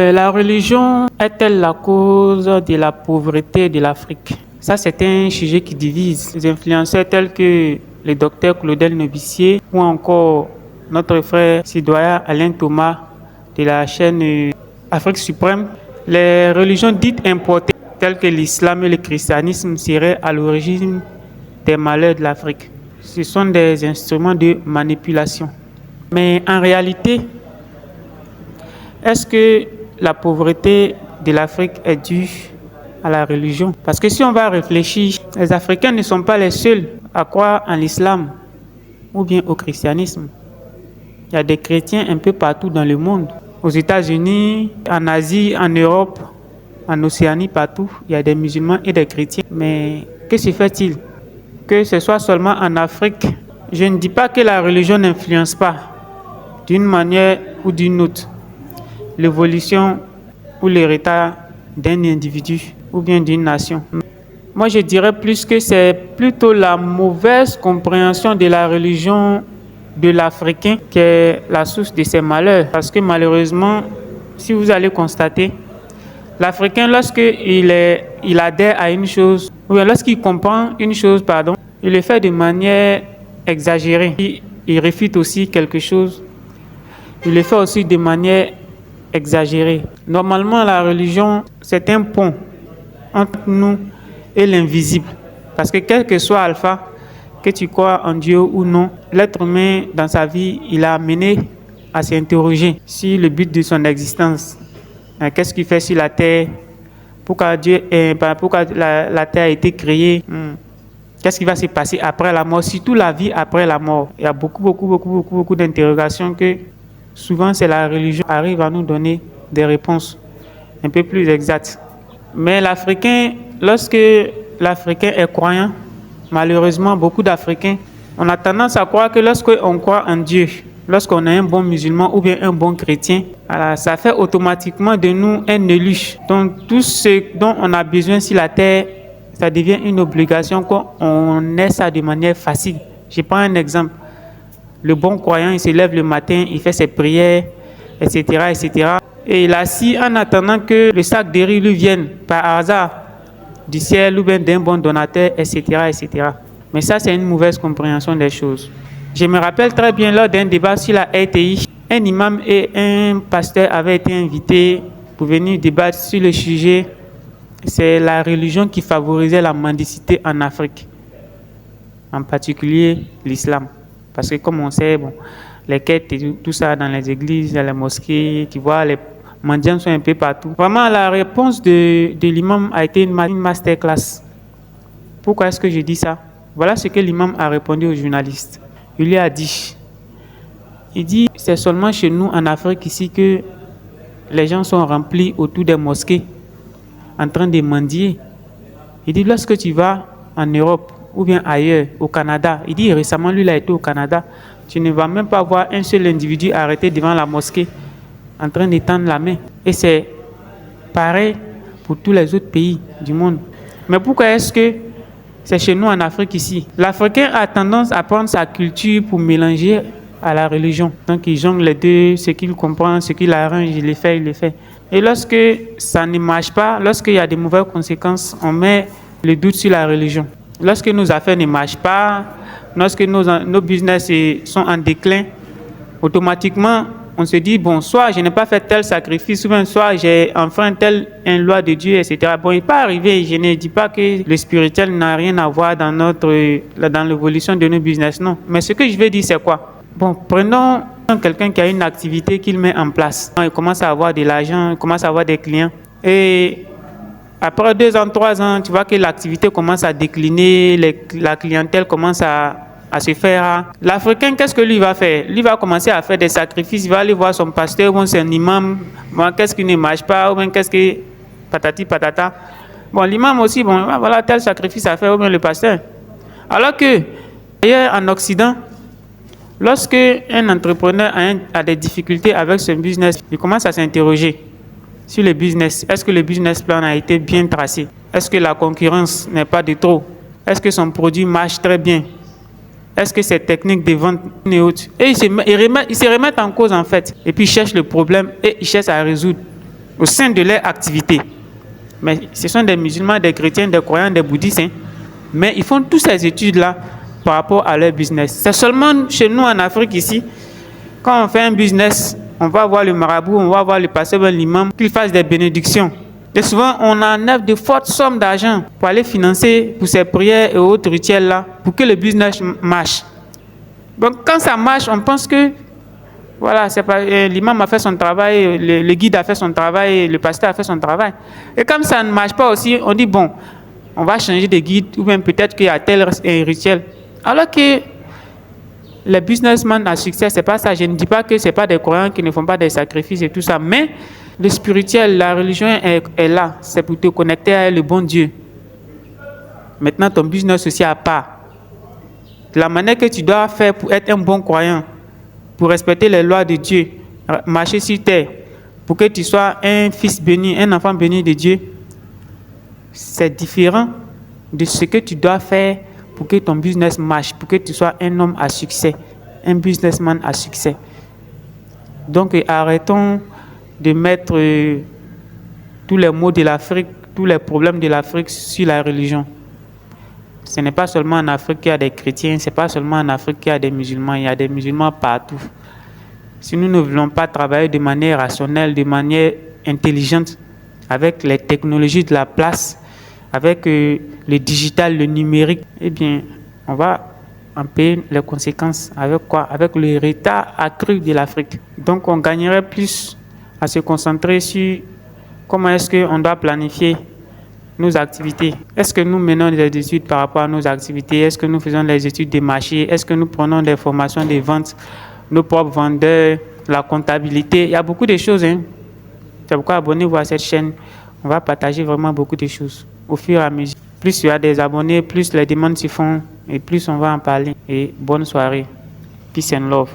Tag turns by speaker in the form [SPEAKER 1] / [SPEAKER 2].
[SPEAKER 1] La religion est-elle la cause de la pauvreté de l'Afrique? Ça, c'est un sujet qui divise. Les influenceurs tels que le docteur Claudel Novissier ou encore notre frère citoyen Alain Thomas de la chaîne Afrique Suprême. Les religions dites importées telles que l'islam et le christianisme seraient à l'origine des malheurs de l'Afrique. Ce sont des instruments de manipulation. Mais en réalité, est-ce que la pauvreté de l'Afrique est due à la religion? Parce que si on va réfléchir, les Africains ne sont pas les seuls à croire en l'islam ou bien au christianisme. Il y a des chrétiens un peu partout dans le monde. Aux États-Unis, en Asie, en Europe, en Océanie, partout, il y a des musulmans et des chrétiens. Mais que se fait-il? Que ce soit seulement en Afrique, je ne dis pas que la religion n'influence pas d'une manière ou d'une autre l'évolution ou l'héritage d'un individu ou bien d'une nation. Moi, je dirais plus que c'est plutôt la mauvaise compréhension de la religion de l'Africain qui est la source de ses malheurs. Parce que malheureusement, si vous allez constater, l'Africain, lorsqu'il adhère à une chose, ou bien lorsqu'il comprend une chose, il le fait de manière exagérée. Il réfute aussi quelque chose, il le fait aussi de manière exagérée. Normalement, la religion, c'est un pont entre nous et l'invisible. Parce que quel que soit Alpha, que tu crois en Dieu ou non, l'être humain, dans sa vie, il a amené à s'interroger sur le but de son existence. Qu'est-ce qu'il fait sur la terre? Pourquoi la terre a été créée? Qu'est-ce qui va se passer après la mort? Surtout la vie après la mort. Il y a beaucoup d'interrogations que souvent c'est la religion qui arrive à nous donner des réponses un peu plus exactes. Mais l'Africain, lorsque l'Africain est croyant, malheureusement beaucoup d'Africains, on a tendance à croire que lorsqu'on croit en Dieu, lorsqu'on est un bon musulman ou bien un bon chrétien, ça fait automatiquement de nous un élu. Donc tout ce dont on a besoin sur la terre, ça devient une obligation qu'on ait ça de manière facile. Je prends un exemple. Le bon croyant, il se lève le matin, il fait ses prières, etc. Et il est assis en attendant que le sac de riz lui vienne par hasard du ciel ou bien d'un bon donateur, etc. Mais ça, c'est une mauvaise compréhension des choses. Je me rappelle très bien lors d'un débat sur la RTI, un imam et un pasteur avaient été invités pour venir débattre sur le sujet. C'est la religion qui favorisait la mendicité en Afrique, en particulier l'islam. Parce que comme on sait, les quêtes et tout ça dans les églises, dans les mosquées, tu vois, les mendiants sont un peu partout. Vraiment, la réponse de l'imam a été une masterclass. Pourquoi est-ce que je dis ça? Voilà ce que l'imam a répondu aux journalistes. Il lui a dit, c'est seulement chez nous en Afrique ici que les gens sont remplis autour des mosquées, en train de mendier. Il dit, lorsque tu vas en Europe ou bien ailleurs, au Canada, il dit récemment, lui, il a été au Canada, tu ne vas même pas voir un seul individu arrêté devant la mosquée en train d'étendre la main. Et c'est pareil pour tous les autres pays du monde. Mais pourquoi est-ce que c'est chez nous en Afrique ici? L'Africain a tendance à prendre sa culture pour mélanger à la religion. Donc il jongle les deux, ce qu'il comprend, ce qu'il arrange, il les fait. Et lorsque ça ne marche pas, lorsqu'il y a de mauvaises conséquences, on met le doute sur la religion. Lorsque nos affaires ne marchent pas, lorsque nos business sont en déclin, automatiquement, on se dit, soit je n'ai pas fait tel sacrifice, ou bien soit j'ai enfreint telle loi de Dieu, etc. Il n'est pas arrivé, je ne dis pas que le spirituel n'a rien à voir dans l'évolution de nos business, non. Mais ce que je veux dire, c'est quoi? Prenons quelqu'un qui a une activité qu'il met en place. Il commence à avoir de l'argent, il commence à avoir des clients. Et après 2 ans, 3 ans, tu vois que l'activité commence à décliner, la clientèle commence à se faire. L'Africain, qu'est-ce que lui va faire? Lui va commencer à faire des sacrifices, il va aller voir son pasteur ou son imam. Qu'est-ce qui ne marche pas? Ou bien qu'est-ce que patati patata. L'imam aussi, voilà tel sacrifice à faire, ou bien le pasteur. Alors que, ailleurs en Occident, lorsque un entrepreneur a des difficultés avec son business, il commence à s'interroger sur le business. Est-ce que le business plan a été bien tracé? Est-ce que la concurrence n'est pas de trop? Est-ce que son produit marche très bien? Est-ce que ses techniques de vente sont hautes? Et il se remet en cause en fait. Et puis il cherche le problème et il cherche à résoudre au sein de leur activité. Mais ce sont des musulmans, des chrétiens, des croyants, des bouddhistes, mais ils font toutes ces études-là par rapport à leur business. C'est seulement chez nous en Afrique ici, quand on fait un business, on va voir le marabout, on va voir le pasteur, l'imam, qu'il fasse des bénédictions. Et souvent, on enlève de fortes sommes d'argent pour aller financer pour ces prières et autres rituels-là, pour que le business marche. Donc, quand ça marche, on pense que voilà, c'est pas, l'imam a fait son travail, le guide a fait son travail, le pasteur a fait son travail. Et comme ça ne marche pas aussi, on dit bon, on va changer de guide, ou bien peut-être qu'il y a tel rituel. Alors que les businessmen à succès, c'est pas ça. Je ne dis pas que c'est pas des croyants qui ne font pas des sacrifices et tout ça, mais le spirituel, la religion est là. C'est pour te connecter à le bon Dieu. Maintenant, ton business aussi à part. La manière que tu dois faire pour être un bon croyant, pour respecter les lois de Dieu, marcher sur terre, pour que tu sois un fils béni, un enfant béni de Dieu, c'est différent de ce que tu dois faire pour que ton business marche, pour que tu sois un homme à succès, un businessman à succès. Donc arrêtons de mettre tous les maux de l'Afrique, tous les problèmes de l'Afrique sur la religion. Ce n'est pas seulement en Afrique qu'il y a des chrétiens, ce n'est pas seulement en Afrique qu'il y a des musulmans, il y a des musulmans partout. Si nous ne voulons pas travailler de manière rationnelle, de manière intelligente, avec les technologies de la place, avec le digital, le numérique, eh bien, on va en payer les conséquences. Avec quoi? Avec le retard accru de l'Afrique. Donc, on gagnerait plus à se concentrer sur comment est-ce qu'on doit planifier nos activités. Est-ce que nous menons des études par rapport à nos activités? Est-ce que nous faisons des études de marché? Est-ce que nous prenons des formations de vente, nos propres vendeurs, la comptabilité? Il y a beaucoup de choses. C'est pourquoi abonnez-vous à cette chaîne. On va partager vraiment beaucoup de choses au fur et à mesure. Plus il y a des abonnés, plus les demandes se font et plus on va en parler. Et bonne soirée. Peace and love.